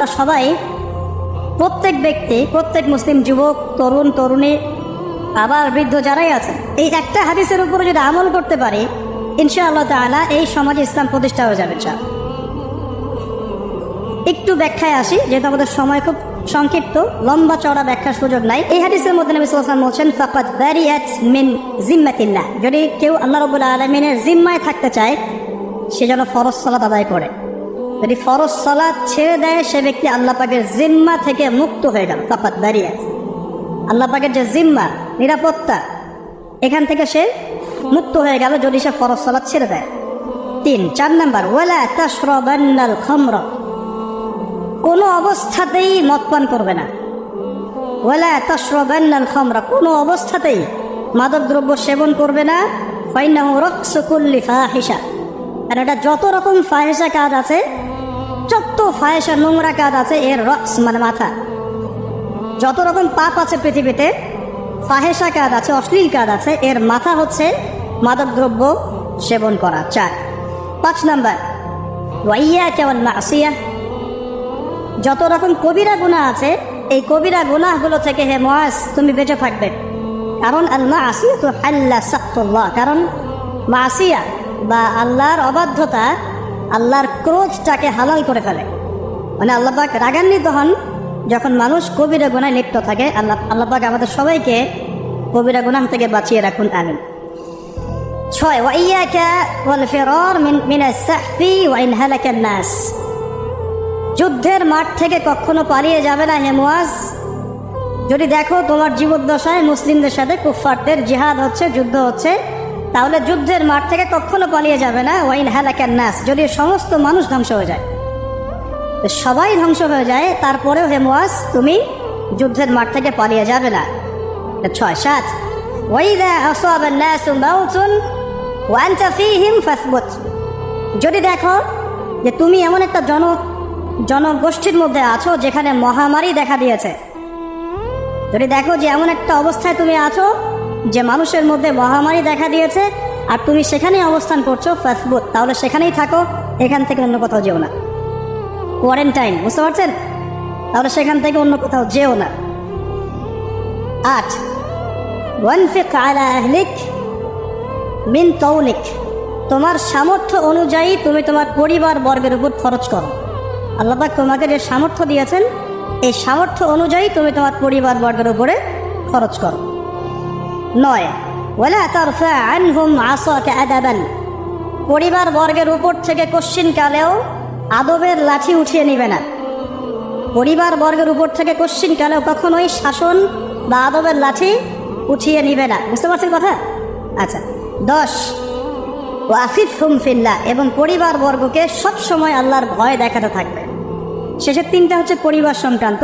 আমরা সবাই, প্রত্যেক ব্যক্তি, প্রত্যেক মুসলিম যুবক, তরুণ তরুণী, আবার বৃদ্ধ যারাই আছে, এই একটা হাদিসের উপরে যদি আমল করতে পারি, ইনশাআল্লাহ তাআলা এই সমাজে ইসলাম প্রতিষ্ঠা হয়ে যাবে। একটু ব্যাখ্যায় আসি, যেহেতু আমাদের সময় খুব সংক্ষিপ্ত, লম্বা চড়া ব্যাখ্যার সুযোগ নাই। এই হাদিসের মধ্যে নবী সাল্লাল্লাহু আলাইহি ওয়াসাল্লাম বলছেন, ফাকাদ বারিয়াত মিন জিম্মাতিল্লাহ, যদি কেউ আল্লাহ রাব্বুল আলামিনের জিম্মায় থাকতে চায়, সে যেন ফরজ সালাত আদায় করে। যদি ফরজ সালাত ছেড়ে দেয়, সে ব্যক্তি আল্লাহ পাকের জিম্মা থেকে মুক্ত হয়ে গেল। ফাকাদ বারিয়াত, আল্লাহ পাকের যে জিম্মা, নিরাপত্তা, এখান থেকে সে মুক্ত হয়ে গেল যদি সে ফরজ সালাত ছেড়ে দেয়। 4 নাম্বার, ওয়ালা তাশরাবান্নাল খামরা, কোনো অবস্থাতেই মদ পান করবে না। ওয়ালা তাশরাবান্নাল খামরা, কোনো অবস্থাতেই মাদক দ্রব্য সেবন করবে না। ফাইন্নাহু রাকসু কুল্লি ফাহিশা, আর এটা যত রকম ফাহিশা কাজ আছে, যত ফাহিশা নোংরা কাজ আছে, এর রক্স মানে মাথা। যত রকম পাপ আছে পৃথিবীতে, ফাহিশা কাজ আছে, অশ্লীল কাজ আছে, এর মাথা হচ্ছে মাদক দ্রব্য সেবন করা। 5 নাম্বার, ওয়াইয়াকা ওয়াল মাসিয়া, যত রকম কবিরা গুনাহ আছে, এই কবিরা গুনাহগুলো থেকে হে মুআজ তুমি বেঁচে থাকবে। কারণ আল মাসিয়াতু হাল্লা সাখতুল্লাহ, কারণ মাসিয়া বা আল্লাহর অবাধ্যতা আল্লাহর ক্রোধটাকে হালাল করে ফেলে। মানে আল্লাহ পাক রাগান্বিত হন যখন মানুষ কবিরা গুনাহে লিপ্ত থাকে। আল্লাহ পাক আমাদের সবাইকে কবিরা গুনাহ থেকে বাঁচিয়ে রাখুন, আমিন। 6, ওয়াইয়াকা ওয়াল ফিরার মিনাস সাহফি ওয়া ইন হালাকান নাস, যুদ্ধের মাঠ থেকে কখনো পালিয়ে যাবে না হে মুআজ। যদি দেখো তোমার জীবদ্দশায় মুসলিমদের সাথে কুফফারদের জিহাদ হচ্ছে, যুদ্ধ হচ্ছে, তাহলে যুদ্ধের মাঠ থেকে কখনো পালিয়ে যাবে না। ওয়া ইন হালাকান নাস, যদি সমস্ত মানুষ ধ্বংস হয়ে যায়, সবাই ধ্বংস হয়ে যায়, তারপরেও হে মুআজ তুমি যুদ্ধের মাঠ থেকে পালিয়ে যাবে না। 6, 7, ওয়াইদা আসাবান নাসু মাউতুন ওয়া আনতা ফীহিম ফাসবুত, যদি দেখো যে তুমি এমন একটা জনগোষ্ঠীর মধ্যে আছো যেখানে মহামারী দেখা দিয়েছে, যদি দেখো যে এমন একটা অবস্থায় তুমি আছো যে মানুষের মধ্যে মহামারী দেখা দিয়েছে, আর তুমি সেখানেই অবস্থান করছো, ফাসবুত, তাহলে সেখানেই থাকো, এখান থেকে অন্য কোথাও যেও না। কোয়ারেন্টাইন, বুঝতে পারছেন? তাহলে সেখান থেকে অন্য কোথাও যেও না। 8, ওয়ানফিক আলা আহলিক মিন তাওলিক, তোমার সামর্থ্য অনুযায়ী তুমি তোমার পরিবার বর্গের উপর খরচ করো। আল্লাহ পাক তোমাকে যে সামর্থ্য দিয়েছেন, এই সামর্থ্য অনুযায়ী তুমি তোমার পরিবার বর্গের উপরে খরচ করো। 9, ওয়ালা তারফা আনহুম আসাকা আদাবান, পরিবার বর্গের উপর থেকে কশ্চিনকালেও আদবের লাঠি উঠিয়ে নিবে না। পরিবার বর্গের উপর থেকে কশ্চিনকালেও কখনোই শাসন বা আদবের লাঠি উঠিয়ে নিবে না। বুঝতে পারছেন কথা? আচ্ছা। 10, ওয়াফিফহুম ফিল্লাহ, এবং পরিবার বর্গকে সবসময় আল্লাহর ভয় দেখাতে থাকবে। শেষের 3টা হচ্ছে পরিবার সংক্রান্ত,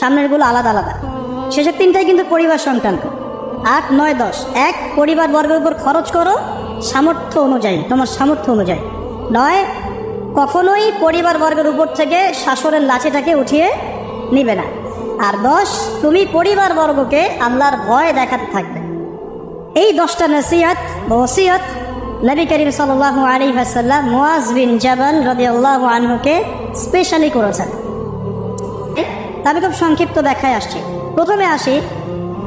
সামনেরগুলো আলাদা আলাদা। শেষের 3টাই কিন্তু পরিবার সংক্রান্ত। 8, 9, 10, 1, পরিবার বর্গের উপর খরচ করো সামর্থ্য অনুযায়ী, তোমার সামর্থ্য অনুযায়ী। 9, কখনোই পরিবার বর্গের উপর থেকে শাসনের লাঠিটাকে উঠিয়ে নিবে না। আর 10, তুমি পরিবার বর্গকে আল্লাহর ভয় দেখাতে থাকবে। এই 10টা নসিহত বা ওসিয়ত নবী করিম সাল্লাল্লাহু আলাইহি ওয়াসাল্লাম মুআজ বিন জাবাল রাদিয়াল্লাহু আনহুকে স্পেশালি করেছেন। আমি খুব সংক্ষিপ্ত ব্যাখ্যায় আসছি। প্রথমে আসি,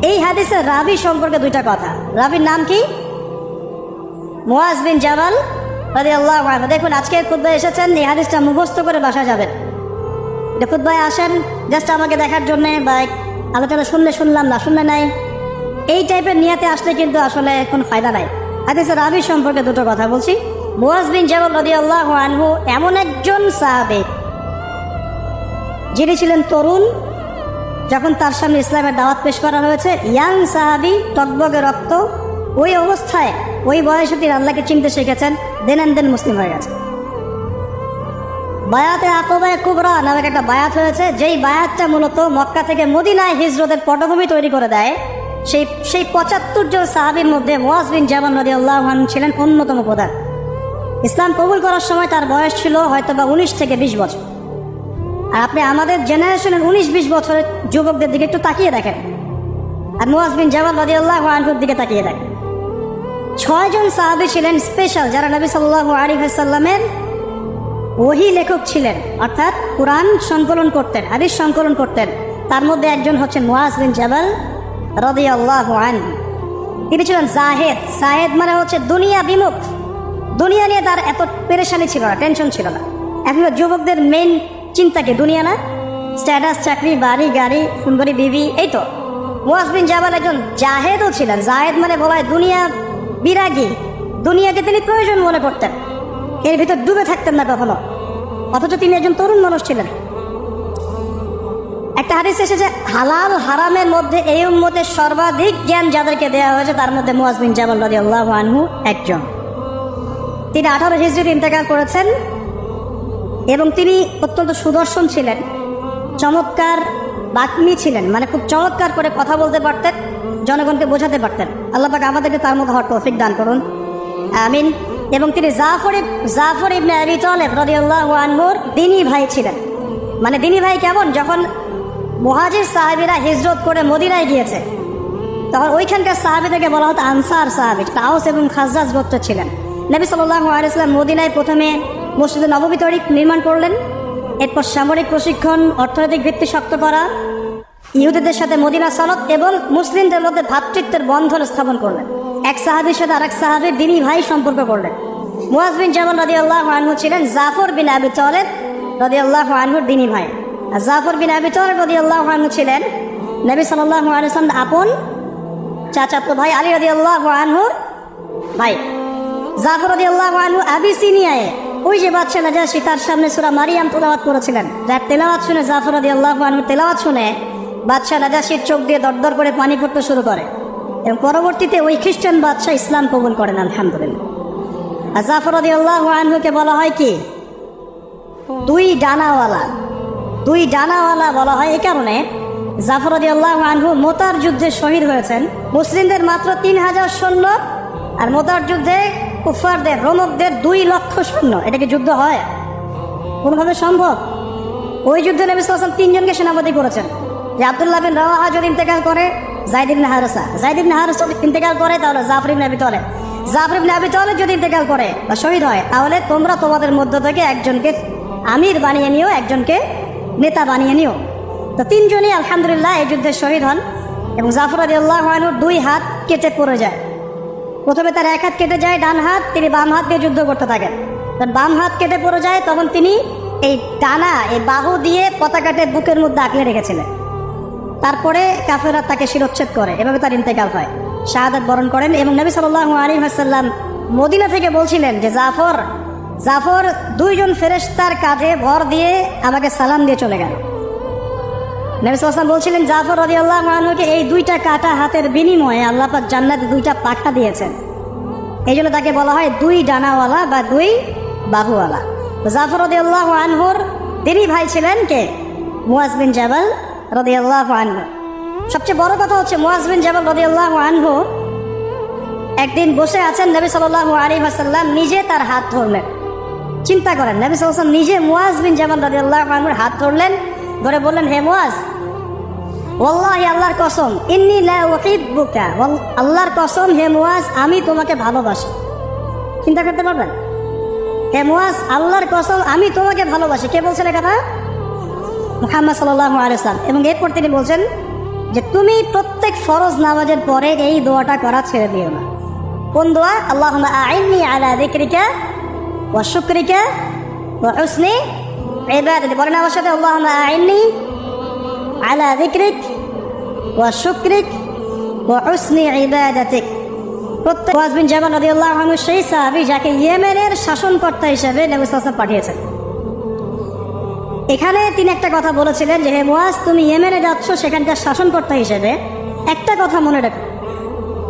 এই হাদিসের রাবি সম্পর্কে 2টা কথা। রাবির নাম কি? মুআজ বিন জাবাল রাদিয়াল্লাহু আনহু। দেখুন, আজকে খুতবায় এসেছেন, এই হাদিসটা মুখস্থ করে বাসা যাবেন। খুতবায় আসেন জাস্ট আমাকে দেখার জন্য, বা আলোচনা শুনলে শুনলাম, না শুনলে নাই, এই টাইপের নিয়াতে আসলে কিন্তু আসলে কোনো ফায়দা নাই। হাদিসের রাবি সম্পর্কে 2টো কথা বলছি। মুআজ বিন জাবাল রাদিয়াল্লাহু আনহু এমন একজন সাহাবী যিনি ছিলেন তরুণ, যখন তার সামনে ইসলামের দাওয়াত পেশ করা হয়েছে। ইয়াং সাহাবী, টকবগে রক্ত, ওই অবস্থায় ওই বয়সে তিনি আল্লাহকে চিনতে শিখেছেন, দেন মুসলিম হয়ে গেছে। বায়াতে আকাবায়ে কুবরা নামে একটা বায়াত হয়েছে, যেই বায়াতটা মূলত মক্কা থেকে মদিনায় হিজরতের পটভূমি তৈরি করে দেয়। সেই 75 জন সাহাবীর মধ্যে মুআজ বিন জাবাল রাদিয়াল্লাহু আনহু ছিলেন অন্যতম প্রধান। ইসলাম কবুল করার সময় তার বয়স ছিল হয়তো বা 19 থেকে 20 বছর। আর আপনি আমাদের জেনারেশনের 19-20 বছরের যুবকদের দিকে একটু তাকিয়ে দেখেন, আর মুআজ বিন জাবাল রাদিয়াল্লাহু আনহুর দিকে তাকিয়ে দেখেন। 6 জন সাহাবী ছিলেন স্পেশাল, যারা নবী সাল্লাল্লাহু আলাইহি ওয়াসাল্লামের ওহী লেখক ছিলেন, অর্থাৎ কুরআন সংকলন করতেন, হাদিস সংকলন করতেন। তার মধ্যে একজন হচ্ছেন মুআজ বিন জাবাল রাদিয়াল্লাহু আনহু। তিনি ছিলেন জাহেদ। জাহেদ মানে হচ্ছে দুনিয়া বিমুখ, দুনিয়া নিয়ে তার এত পেরেশানি ছিল না, টেনশন ছিল না। এখন যুবকদের মেইন চিন্তা কি? দুনিয়া না? স্ট্যাটাস, চাকরি, বাড়ি, গাড়ি, সুন্দরী বিবি, এই তো। মুআজ বিন জাবাল একজন জাহেদও ছিলেন। জাহেদ মানে বলা হয় দুনিয়া বিরাগী, দুনিয়াকে তিনি প্রয়োজন মনে করতেন, এর ভিতর ডুবে থাকতেন না কখনো, অথচ তিনি একজন তরুণ মানুষ ছিলেন। একটা হাদিস এসেছে, হালাল হারামের মধ্যে এই উম্মতের সর্বাধিক জ্ঞান যাদেরকে দেওয়া হয়েছে তার মধ্যে মুআজ বিন জাবাল রাদিয়াল্লাহু আনহু একজন। তিনি 18 হিজরিতে ইন্তেকাল করেছেন এবং তিনি অত্যন্ত সুদর্শন ছিলেন, চমৎকার বাগ্মী ছিলেন, মানে খুব চমৎকার করে কথা বলতে পারতেন, জনগণকে বোঝাতে পারতেন। আল্লাহ পাক আমাদেরকে তার মতো হওয়ার তৌফিক দান করুন, আমিন। এবং তিনি জাফর ইবনে আবি তালেব রাদিয়াল্লাহু আনহুর দিনী ভাই ছিলেন। মানে দিনী ভাই কেমন? যখন মুহাজির সাহাবীরা হিজরত করে মদিনায় গিয়েছে তখন ওইখানকার সাহাবীদেরকে বলা হতো আনসার সাহাবী, আওস এবং খাজরাজ গোত্র ছিলেন। নবী সাল্লাল্লাহু আলাইহি ওয়াসাল্লাম মদিনায় প্রথমে মসজিদে নববী নির্মাণ করলেন, এরপর সামরিক প্রশিক্ষণ, অর্থনৈতিক ভিত্তি শক্ত করা, ইহুদিদের সাথে মদিনা সনদ এবং মুসলিমদের মধ্যে ভ্রাতৃত্বের বন্ধন স্থাপন করলেন। এক সাহাবীর সাথে আরেক সাহাবীর দিনী ভাই সম্পর্ক করলেন। মুআজ বিন জাবাল রাদিয়াল্লাহু আনহু ছিলেন জাফর বিন আবি তালেব রাদিয়াল্লাহু আনহুর দিনী ভাই। আর জাফর বিন আবি তালেব রাদিয়াল্লাহু আনহু ছিলেন নবী সাল্লাল্লাহু আলাইহি ওয়াসাল্লাম আপন চাচাতো ভাই আলী রাদিয়াল্লাহু আনহুর ভাই। জাফর রাদিয়াল্লাহু আনহু আবিসিনিয়ায় ওই যে বাদশা নাজাশী তার সামনে সূরা মারিয়াম তেলাওয়াত করেছিলেন, যার তেলাওয়াত শুনে জাফর রাদিয়াল্লাহু আনহু তেলাওয়াত শুনে বাদশা নাজাশীর চোখ দিয়ে দরদর করে পানি পড়তে শুরু করে এবং পরবর্তীতে ওই খ্রিস্টান বাদশা ইসলাম কবুল করেন, আলহামদুলিল্লাহ। আর জাফর রাদিয়াল্লাহু আনহুকে বলা হয় কি? দুই ডানাওয়ালা বলা হয় এই কারণে, জাফর রাদিয়াল্লাহু আনহু মোতার যুদ্ধে শহীদ হয়েছেন। মুসলিমদের মাত্র 3000 সৈন্য, আর মোতার যুদ্ধে কুফারদের, রোমকদের 2 লক্ষ সৈন্য। এটা কি যুদ্ধ হয়? কোনোভাবে সম্ভব? ওই যুদ্ধে নবী সাল্লাল্লাহু আলাইহি ওয়াসাল্লাম 3 জনকে সেনাপতি করেছেন, যে আব্দুল্লাহ বিন রাওয়াহা যদি ইন্তেকাল করে, যায়েদ ইবনে হারেসা যদি ইন্তেকাল করে তাহলে জাফর ইবনে আবি তালেব যদি ইন্তেকাল করে বা শহীদ হয়, তাহলে তোমরা তোমাদের মধ্য থেকে একজনকে আমির বানিয়ে নিও, একজনকে নেতা বানিয়ে নিও। তো 3 জনই আলহামদুলিল্লাহ এই যুদ্ধে শহীদ হন এবং জাফর রাদিয়াল্লাহু আনহুর 2 হাত কেটে পড়ে যায়। প্রথমে তার 1 হাত কেটে যায়, ডান হাত, তিনি বাম হাত দিয়ে যুদ্ধ করতে থাকেন। তখন বাম হাত কেটে পড়ে যায়, তখন তিনি এই ডানা, এই বাহু দিয়ে পতাকাতে বুকের মধ্যে আঁকড়ে রেখেছিলেন। তারপরে কাফেররা তাকে শিরচ্ছেদ করে, এভাবে তার ইন্তেকাল হয়, শাহাদাত বরণ করেন। এবং নবী সাল্লাল্লাহু আলাইহি ওয়াসাল্লাম মদিনা থেকে বলছিলেন যে জাফর 2 জন ফেরেশতার কাঁধে ভর দিয়ে আমাকে সালাম দিয়ে চলে গেল। নবী সাল্লাল্লাহু আলাইহি ওয়াসাল্লাম বলছিলেন জাফর রাদিয়াল্লাহু আনহুকে এই 2টা কাটা হাতের বিনিময়ে আল্লাহ পাক জান্নাতে 2টা পাখা দিয়েছেন। এই জন্য তাকে বলা হয় 2 ডানাওয়ালা বা 2 বাহুওয়ালা। জাফর রাদিয়াল্লাহু আনহুর দিনী ভাই ছিলেন কে? মুআজ বিন জাবাল রাদিয়াল্লাহু আনহু। সবচেয়ে বড় কথা হচ্ছে মুআজ বিন জাবাল রাদিয়াল্লাহু আনহু একদিন বসে আছেন, নবী সাল্লাল্লাহু আলাইহি ওয়াসাল্লাম নিজে তার হাত ধরলেন। চিন্তা করেন, নবী সাল্লাল্লাহু আলাইহি ওয়াসাল্লাম নিজে মুআজ বিন জাবাল রাদিয়াল্লাহু আনহুর হাত ধরলেন, ধরে বললেন, হে মুআজ, ওয়াল্লাহি আল্লাহর কসম, ইন্নী লা উহিব্বুকা, আল্লাহর কসম হে মুআজ, আমি তোমাকে ভালোবাসি। চিন্তা করতে পারবেন? হে মুআজ, আল্লাহর কসম আমি তোমাকে ভালোবাসি। কে বলছেন এটা? মুহাম্মদ সাল্লাল্লাহু আলাইহি ওয়াসাল্লাম। এবং এরপর তিনি বলছেন যে তুমি প্রত্যেক ফরজ নামাজের পরে এই দোয়াটা করা ছেড়ে দিও না। কোন দোয়া? আল্লাহুম্মা আইন্নি আলা যিকরিকা ওয়া শুকরিকা ওয়া হুসনি ইবাদাতি। বলেন আমার সাথে, আল্লাহুম্মা আইন্নি আলা যিকরিক ওয়া শুকরিক ওয়া হুসনি ইবাদাতিক। প্রত্যেক মুআজ বিন জাবাল রাদিয়াল্লাহু আনহু সেই সাহাবী যাকে ইয়েমেনের শাসনকর্তা হিসেবে নবী সাল্লাল্লাহু আলাইহি ওয়াসাল্লাম পাঠিয়েছেন। এখানে তিনি একটা কথা বলেছিলেন যে হে মুআজ, তুমি ইয়েমেনে যাচ্ছ, সেখানকার শাসনকর্তা হিসেবে একটা কথা মনে রাখো।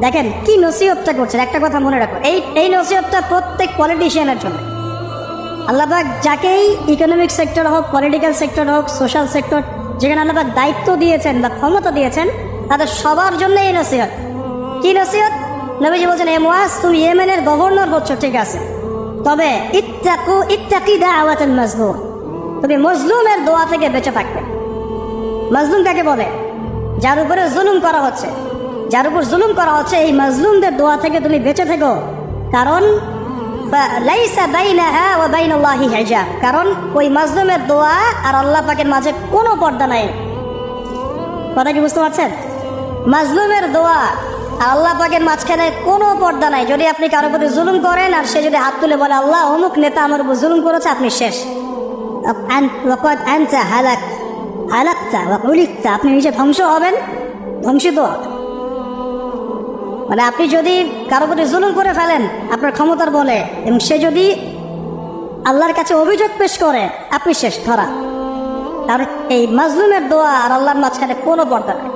দেখেন কি নসিহতটা করছেন, একটা কথা মনে রাখো। এই নসিহতটা প্রত্যেক পলিটিশিয়ানের জন্য। আল্লাহ পাক যাকেই ইকোনমিক সেক্টর হোক, পলিটিক্যাল সেক্টর হোক, সোশ্যাল সেক্টর, যেখানে আল্লাহ পাক দায়িত্ব দিয়েছেন বা ক্ষমতা দিয়েছেন, তাদের সবার জন্য এই নসিহত। কি নসিহত? নবীজি বলছেন, হে মুআজ, তুমি ইয়েমেনের গভর্নর হচ্ছ, ঠিক আছে, তবে ইত্তাকি দাওয়াতুল মাজলুম, তুমি মজলুমের দোয়া থেকে বেঁচে থাকবে। মজলুম কাকে বলে? যার উপরে জুলুম করা হচ্ছে, যার উপর জুলুম করা হচ্ছে, এই মজলুমদের দোয়া থেকে তুমি বেঁচে থেকো। কারণ লাইসা বাইনাহা ওয়া বাইনাল্লাহি হিজাব, কারণ ওই মাজলুমের দোয়া আর আল্লাহ পাকের মাঝে কোনো পর্দা নাই। কথা কি বুঝতে পারছেন? মাজলুমের দোয়া আর আল্লাহ পাকের মাঝখানে কোনো পর্দা নাই। যদি আপনি কারো প্রতি জুলুম করেন আর সে যদি হাত তুলে বলে আল্লাহ অমুক নেতা আমার উপর জুলুম করেছে, আপনি শেষ। আপনি নিজে ধ্বংস হবেন, ধ্বংসিত। মানে আপনি যদি কারো প্রতি জুলুম করে ফেলেন আপনার ক্ষমতার বলে, এবং সে যদি আল্লাহর কাছে অভিযোগ পেশ করে, আপনি শেষ, ধরা। কারণ এই মাজলুমের দোয়া আর আল্লাহর মাঝখানে কোনো পর্দা নেই।